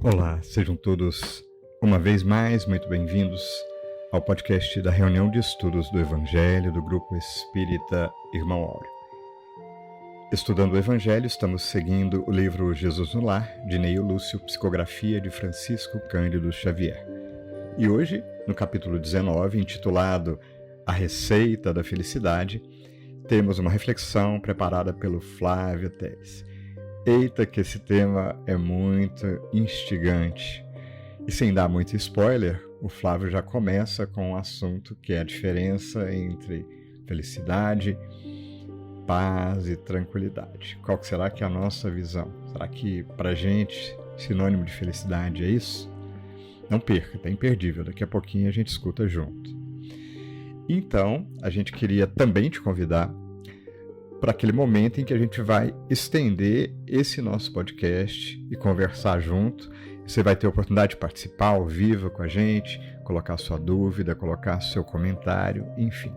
Olá, sejam todos uma vez mais muito bem-vindos ao podcast da reunião de estudos do Evangelho do Grupo Espírita Irmão Áureo. Estudando o Evangelho, estamos seguindo o livro Jesus no Lar, de Neio Lúcio, psicografia de Francisco Cândido Xavier. E hoje, no capítulo 19, intitulado A Receita da Felicidade, temos uma reflexão preparada pelo Flávio Teles. Eita, que esse tema é muito instigante. E sem dar muito spoiler, o Flávio já começa com um assunto que é a diferença entre felicidade, paz e tranquilidade. Qual que será que é a nossa visão? Será que pra gente sinônimo de felicidade é isso? Não perca, tá imperdível, daqui a pouquinho a gente escuta junto. Então, a gente queria também te convidar para aquele momento em que a gente vai estender esse nosso podcast e conversar junto. Você vai ter a oportunidade de participar ao vivo com a gente, colocar sua dúvida, colocar seu comentário, enfim.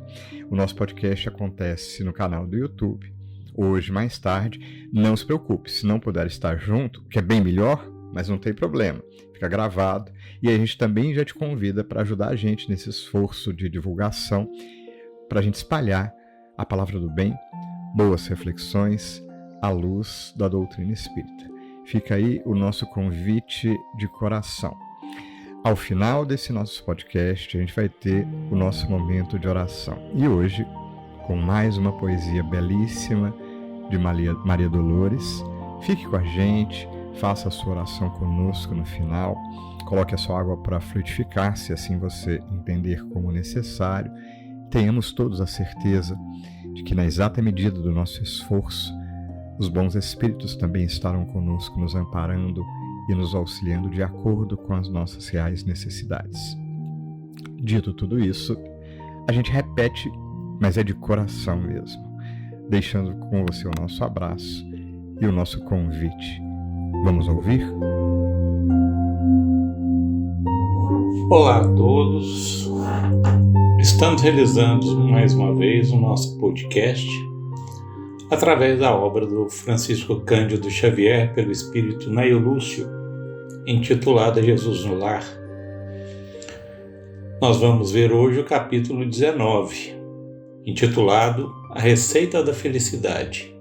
O nosso podcast acontece no canal do YouTube, hoje mais tarde. Não se preocupe, se não puder estar junto, que é bem melhor, mas não tem problema, fica gravado. E a gente também já te convida para ajudar a gente nesse esforço de divulgação, para a gente espalhar a palavra do bem, boas reflexões à luz da doutrina espírita. Fica aí o nosso convite de coração. Ao final desse nosso podcast, a gente vai ter o nosso momento de oração. E hoje, com mais uma poesia belíssima de Maria Dolores, fique com a gente, faça a sua oração conosco no final, coloque a sua água para fluidificar, se assim você entender como necessário. Tenhamos todos a certeza de que na exata medida do nosso esforço, os bons espíritos também estarão conosco, nos amparando e nos auxiliando de acordo com as nossas reais necessidades. Dito tudo isso, a gente repete, mas é de coração mesmo, deixando com você o nosso abraço e o nosso convite. Vamos ouvir? Olá a todos. Estamos realizando mais uma vez o nosso podcast através da obra do Francisco Cândido Xavier pelo Espírito Neio Lúcio, intitulada Jesus no Lar. Nós vamos ver hoje o capítulo 19, intitulado A Receita da Felicidade,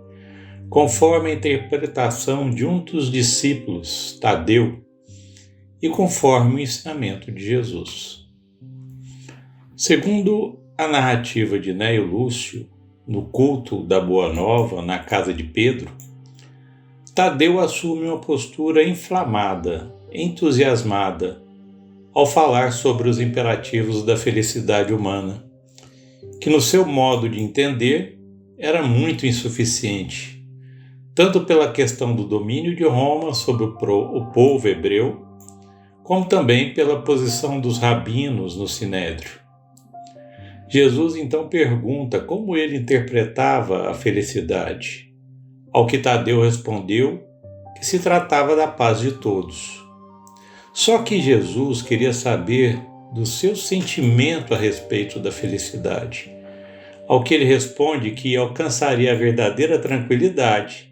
conforme a interpretação de um dos discípulos, Tadeu, e conforme o ensinamento de Jesus. Segundo a narrativa de Neio Lúcio, no culto da Boa Nova na casa de Pedro, Tadeu assume uma postura inflamada, entusiasmada, ao falar sobre os imperativos da felicidade humana, que no seu modo de entender era muito insuficiente, tanto pela questão do domínio de Roma sobre o povo hebreu, como também pela posição dos rabinos no Sinédrio. Jesus então pergunta como ele interpretava a felicidade, ao que Tadeu respondeu que se tratava da paz de todos. Só que Jesus queria saber do seu sentimento a respeito da felicidade, ao que ele responde que alcançaria a verdadeira tranquilidade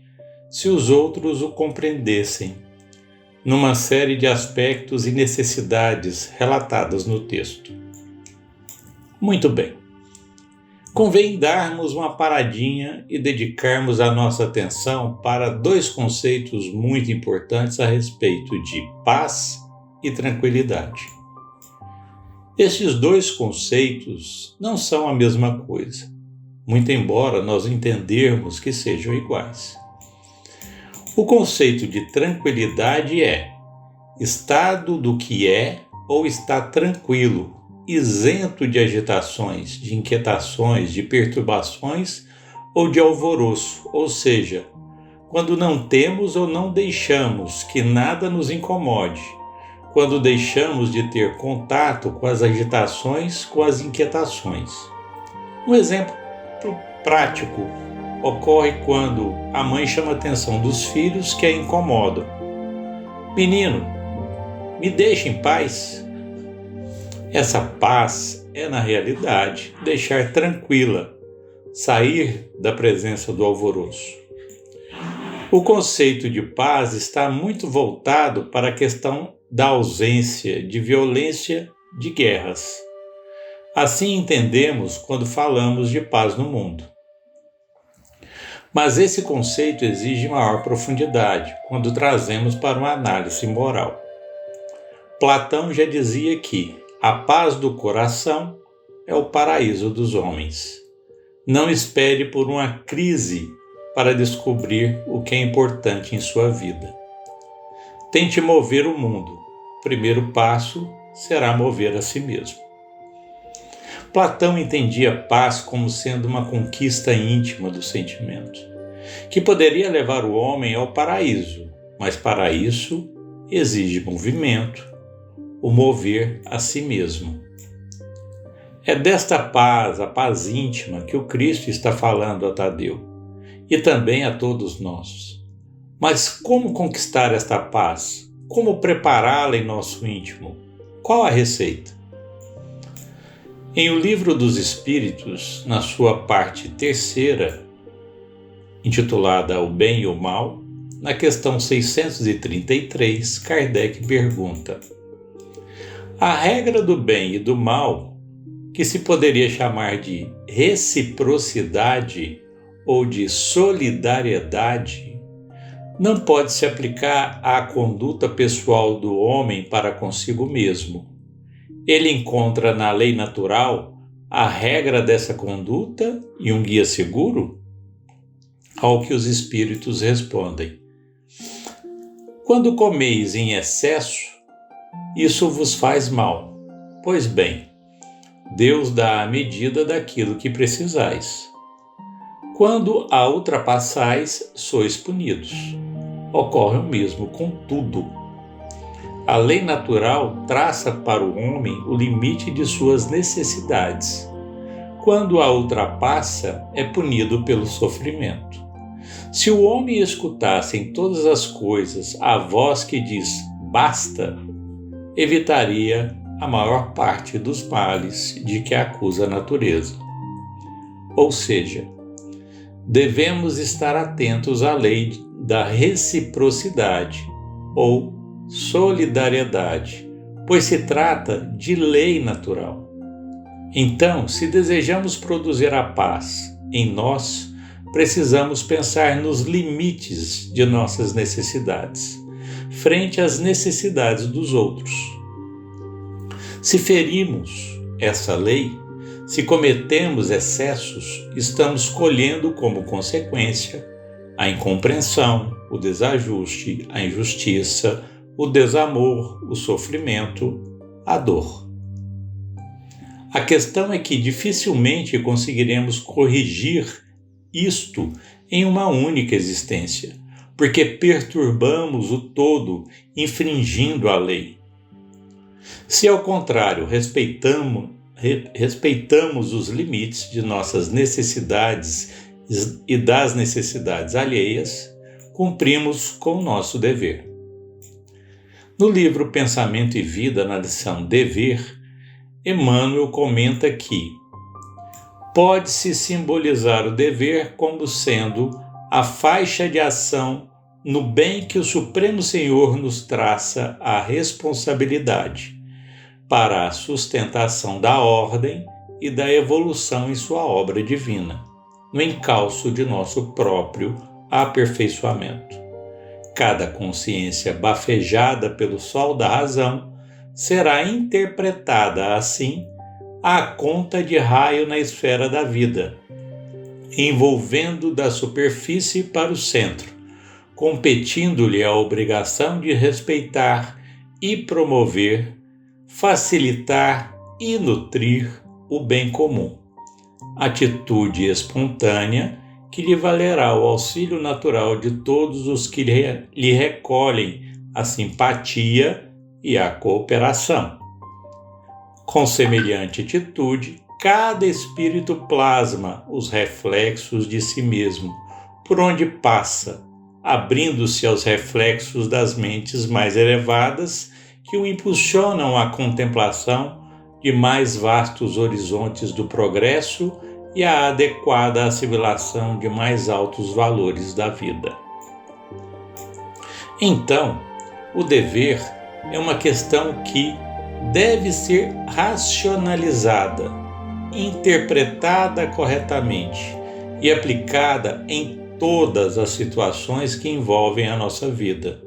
se os outros o compreendessem, numa série de aspectos e necessidades relatadas no texto. Muito bem. Convém darmos uma paradinha e dedicarmos a nossa atenção para dois conceitos muito importantes a respeito de paz e tranquilidade. Estes dois conceitos não são a mesma coisa, muito embora nós entendermos que sejam iguais. O conceito de tranquilidade é estado do que é ou está tranquilo, isento de agitações, de inquietações, de perturbações ou de alvoroço, ou seja, quando não temos ou não deixamos que nada nos incomode, quando deixamos de ter contato com as agitações, com as inquietações. Um exemplo prático ocorre quando a mãe chama a atenção dos filhos que a incomodam. Menino, me deixa em paz. Essa paz é, na realidade, deixar tranquila, sair da presença do alvoroço. O conceito de paz está muito voltado para a questão da ausência de violência, de guerras. Assim entendemos quando falamos de paz no mundo. Mas esse conceito exige maior profundidade quando trazemos para uma análise moral. Platão já dizia que a paz do coração é o paraíso dos homens. Não espere por uma crise para descobrir o que é importante em sua vida. Tente mover o mundo. O primeiro passo será mover a si mesmo. Platão entendia paz como sendo uma conquista íntima do sentimento, que poderia levar o homem ao paraíso, mas para isso exige movimento, o mover a si mesmo. É desta paz, a paz íntima, que o Cristo está falando a Tadeu e também a todos nós. Mas como conquistar esta paz? Como prepará-la em nosso íntimo? Qual a receita? Em O Livro dos Espíritos, na sua parte terceira, intitulada O Bem e o Mal, na questão 633, Kardec pergunta: a regra do bem e do mal, que se poderia chamar de reciprocidade ou de solidariedade, não pode se aplicar à conduta pessoal do homem para consigo mesmo. Ele encontra na lei natural a regra dessa conduta e um guia seguro? Ao que os espíritos respondem: quando comeis em excesso, isso vos faz mal. Pois bem, Deus dá a medida daquilo que precisais. Quando a ultrapassais, sois punidos. Ocorre o mesmo com tudo. A lei natural traça para o homem o limite de suas necessidades. Quando a ultrapassa, é punido pelo sofrimento. Se o homem escutasse em todas as coisas a voz que diz basta, evitaria a maior parte dos males de que acusa a natureza. Ou seja, devemos estar atentos à lei da reciprocidade ou solidariedade, pois se trata de lei natural. Então, se desejamos produzir a paz em nós, precisamos pensar nos limites de nossas necessidades, frente às necessidades dos outros. Se ferimos essa lei, se cometemos excessos, estamos colhendo como consequência a incompreensão, o desajuste, a injustiça, o desamor, o sofrimento, a dor. A questão é que dificilmente conseguiremos corrigir isto em uma única existência, porque perturbamos o todo, infringindo a lei. Se, ao contrário, respeitamos os limites de nossas necessidades e das necessidades alheias, cumprimos com o nosso dever. No livro Pensamento e Vida, na lição Dever, Emmanuel comenta que pode-se simbolizar o dever como sendo a faixa de ação no bem que o Supremo Senhor nos traça a responsabilidade para a sustentação da ordem e da evolução em sua obra divina, no encalço de nosso próprio aperfeiçoamento. Cada consciência bafejada pelo sol da razão será interpretada assim à conta de raio na esfera da vida, envolvendo da superfície para o centro, competindo-lhe a obrigação de respeitar e promover, facilitar e nutrir o bem comum. Atitude espontânea que lhe valerá o auxílio natural de todos os que lhe recolhem a simpatia e a cooperação. Com semelhante atitude, cada espírito plasma os reflexos de si mesmo, por onde passa, abrindo-se aos reflexos das mentes mais elevadas que o impulsionam à contemplação de mais vastos horizontes do progresso e à adequada assimilação de mais altos valores da vida. Então, o dever é uma questão que deve ser racionalizada, interpretada corretamente e aplicada em todas as situações que envolvem a nossa vida.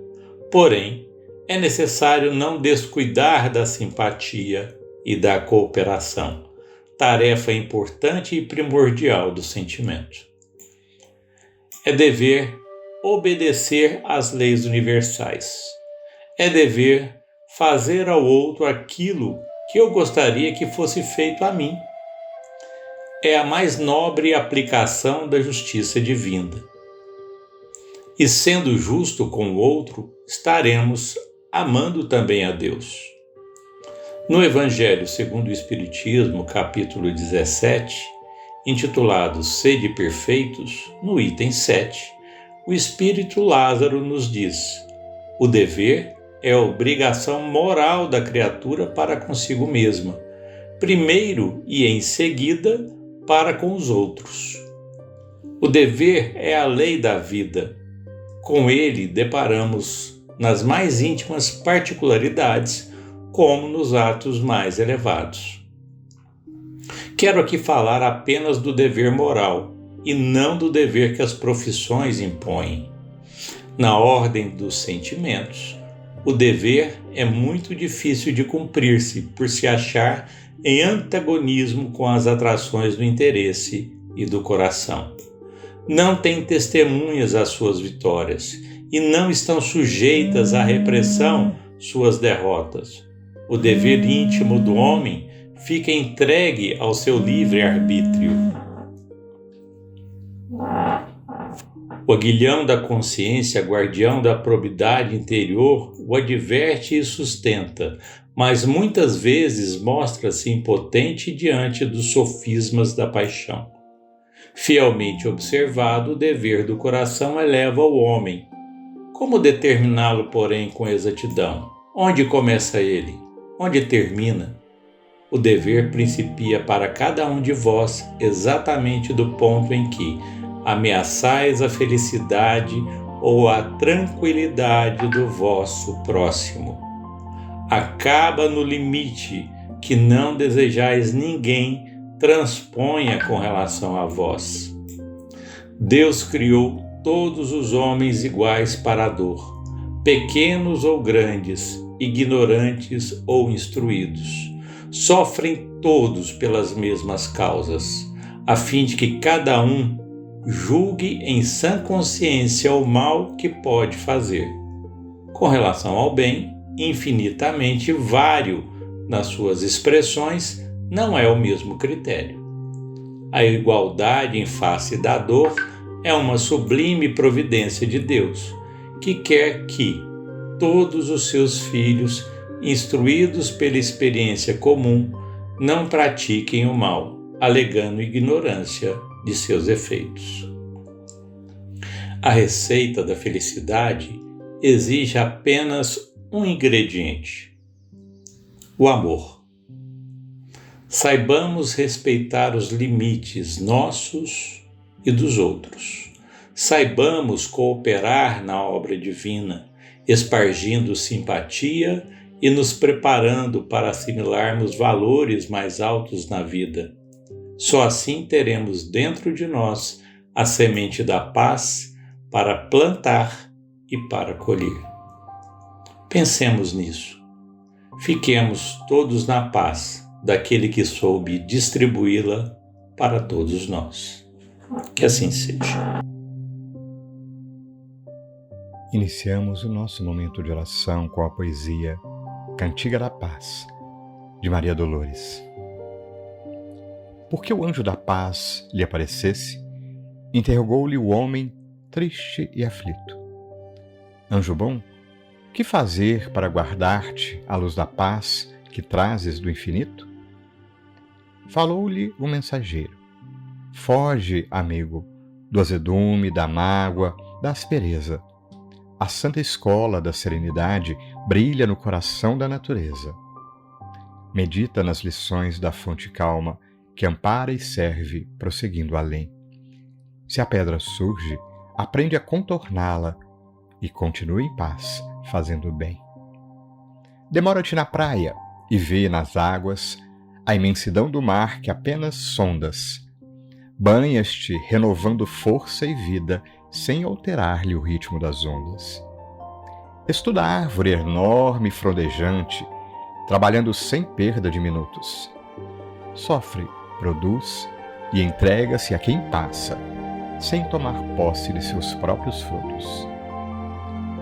Porém, é necessário não descuidar da simpatia e da cooperação, tarefa importante e primordial do sentimento. É dever obedecer às leis universais. É dever fazer ao outro aquilo que eu gostaria que fosse feito a mim. É a mais nobre aplicação da justiça divina. E sendo justo com o outro, estaremos amando também a Deus. No Evangelho segundo o Espiritismo, capítulo 17, intitulado Sede Perfeitos, no item 7, o Espírito Lázaro nos diz: o dever é a obrigação moral da criatura para consigo mesma, primeiro e em seguida para com os outros. O dever é a lei da vida. Com ele deparamos nas mais íntimas particularidades, como nos atos mais elevados. Quero aqui falar apenas do dever moral e não do dever que as profissões impõem. Na ordem dos sentimentos, o dever é muito difícil de cumprir-se por se achar em antagonismo com as atrações do interesse e do coração. Não tem testemunhas às suas vitórias e não estão sujeitas à repressão suas derrotas. O dever íntimo do homem fica entregue ao seu livre-arbítrio. O aguilhão da consciência, guardião da probidade interior, o adverte e sustenta, mas muitas vezes mostra-se impotente diante dos sofismas da paixão. Fielmente observado, o dever do coração eleva o homem. Como determiná-lo, porém, com exatidão? Onde começa ele? Onde termina? O dever principia para cada um de vós exatamente do ponto em que ameaçais a felicidade ou a tranquilidade do vosso próximo. Acaba no limite que não desejais ninguém transponha com relação a vós. Deus criou todos os homens iguais para a dor, pequenos ou grandes, ignorantes ou instruídos. Sofrem todos pelas mesmas causas, a fim de que cada um julgue em sã consciência o mal que pode fazer. Com relação ao bem, infinitamente vário nas suas expressões, não é o mesmo critério. A igualdade em face da dor é uma sublime providência de Deus, que quer que todos os seus filhos, instruídos pela experiência comum, não pratiquem o mal, alegando ignorância de seus efeitos. A receita da felicidade exige apenas um ingrediente: o amor. Saibamos respeitar os limites nossos e dos outros. Saibamos cooperar na obra divina, espargindo simpatia e nos preparando para assimilarmos valores mais altos na vida. Só assim teremos dentro de nós a semente da paz para plantar e para colher. Pensemos nisso. Fiquemos todos na paz daquele que soube distribuí-la para todos nós. Que assim seja. Iniciamos o nosso momento de oração com a poesia Cantiga da Paz, de Maria Dolores. Porque o anjo da paz lhe aparecesse, interrogou-lhe o homem triste e aflito: Anjo bom, que fazer para guardar-te à luz da paz que trazes do infinito? Falou-lhe o mensageiro: Foge, amigo, do azedume, da mágoa, da aspereza. A santa escola da serenidade brilha no coração da natureza. Medita nas lições da fonte calma, que ampara e serve, prosseguindo além. Se a pedra surge, aprende a contorná-la e continue em paz, fazendo o bem. Demora-te na praia e vê nas águas a imensidão do mar que apenas sondas. Banhas-te renovando força e vida sem alterar-lhe o ritmo das ondas. Estuda a árvore enorme e frondejante, trabalhando sem perda de minutos. Sofre, produz e entrega-se a quem passa, sem tomar posse de seus próprios frutos.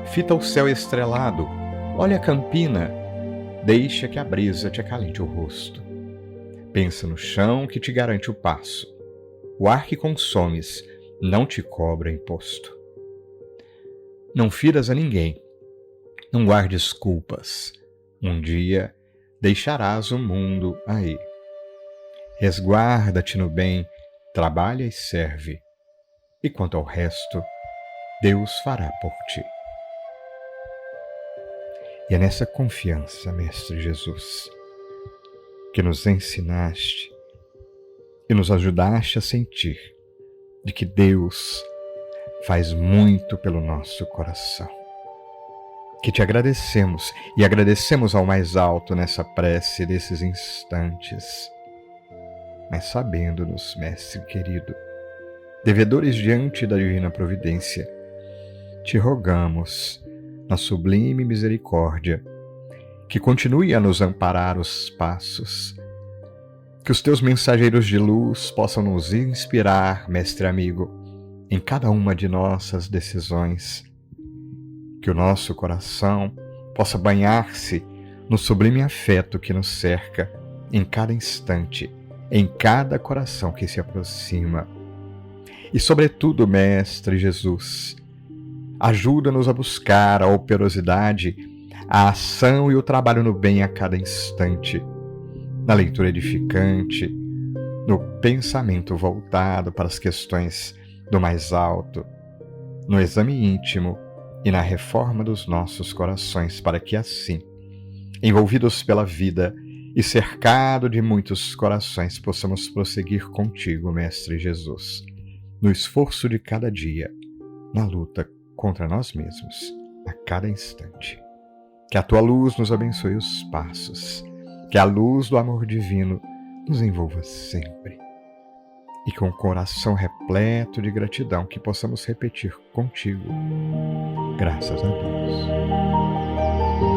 Fita o céu estrelado, olha a campina, deixa que a brisa te acalente o rosto. Pensa no chão que te garante o passo. O ar que consomes não te cobra imposto. Não firas a ninguém, não guardes culpas. Um dia deixarás o mundo aí. Resguarda-te no bem, trabalha e serve. E quanto ao resto, Deus fará por ti. E é nessa confiança, Mestre Jesus, que nos ensinaste e nos ajudaste a sentir de que Deus faz muito pelo nosso coração. Que te agradecemos e agradecemos ao mais alto nessa prece desses instantes, mas sabendo-nos, Mestre querido, devedores diante da divina providência, te rogamos, na sublime misericórdia, que continue a nos amparar os passos, que os teus mensageiros de luz possam nos inspirar, Mestre amigo, em cada uma de nossas decisões, que o nosso coração possa banhar-se no sublime afeto que nos cerca em cada instante, em cada coração que se aproxima. E, sobretudo, Mestre Jesus, ajuda-nos a buscar a operosidade, a ação e o trabalho no bem a cada instante, na leitura edificante, no pensamento voltado para as questões do mais alto, no exame íntimo e na reforma dos nossos corações, para que assim, envolvidos pela vida e cercado de muitos corações, possamos prosseguir contigo, Mestre Jesus, no esforço de cada dia, na luta contra nós mesmos, a cada instante. Que a tua luz nos abençoe os passos, que a luz do amor divino nos envolva sempre, e com o coração repleto de gratidão que possamos repetir contigo: graças a Deus.